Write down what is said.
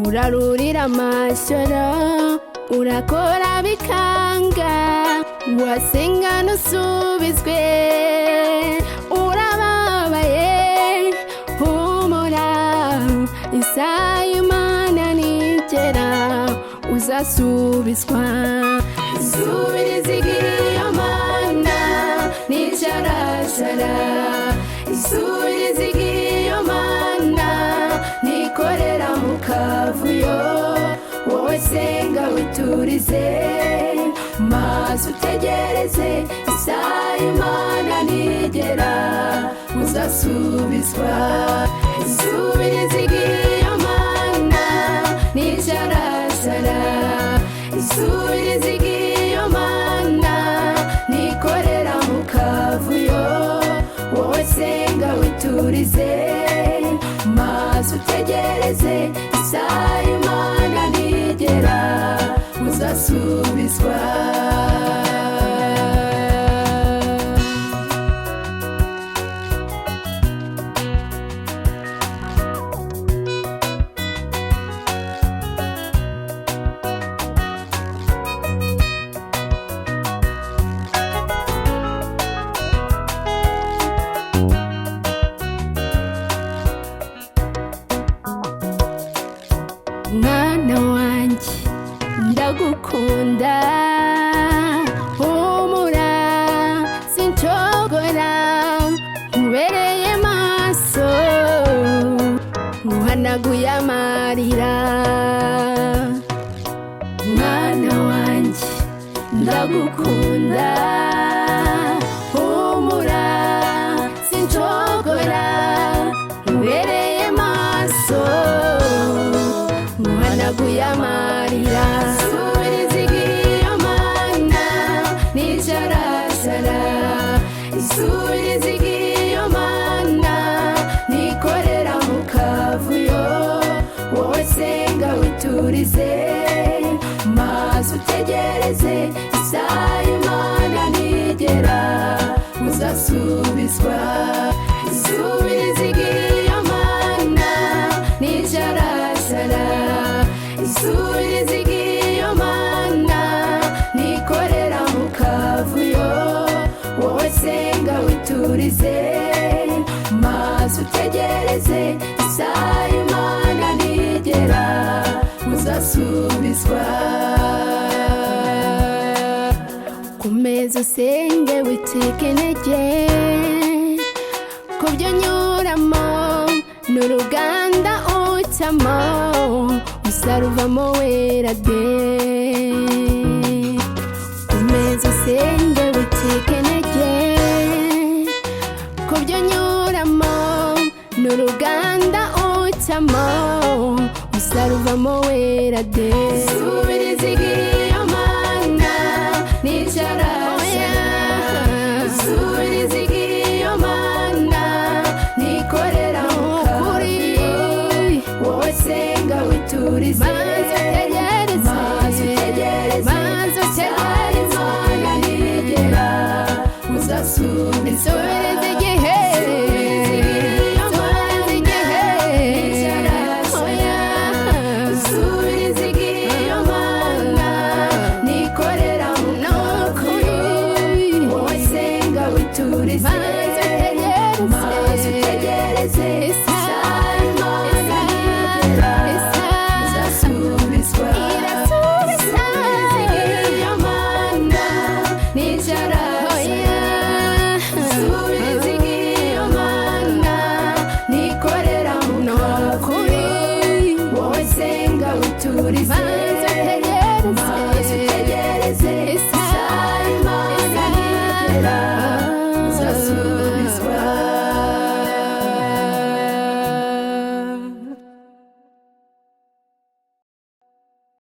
urarurira amashyoro urakora bikanga wasenga nusubizwe urababaye humura isaha y'Imana nigera uzasubizwa isubiriza iyo Mana nicarashara isubiriza iyo Mana nikorera mu kavuyo wowe senga witurize maze utegereze isaha y'Imana nigera uzasubizwa isubiriza iyo Mana nicarashara isubiriza iyo Mana nikorera mu kavuyo wowe senga witurize maze utegereze isaha y'Imana nigera uzasubizwa mwana wanjye ndagukunda humura sinshobora nkubereye maso nkuhanaguye amarira mwana wanjye ndagukunda humura sinshobora nkubereye maso nkuhanaguye amarira isubiriza iyo Mana nicarashara isubiriza iyo Mana nikorera mu kavuyo wowe senga witurize maze utegereze isaha y'Imana nigera uzasubizwa isubiriza iyo Mana nicarashara isubiriza iyo Mana nikorera mu kavuyo wowe senga witurize maze utegereze isaha y'Imana nigera uzasubizwa komeza usenge wicike intege kubyo nyuramo n'uruganda ucamo uzaruvamo wera de komeza usenge wicike intege kubyo nyuramo n'uruganda ucamo uzaruvamo wera de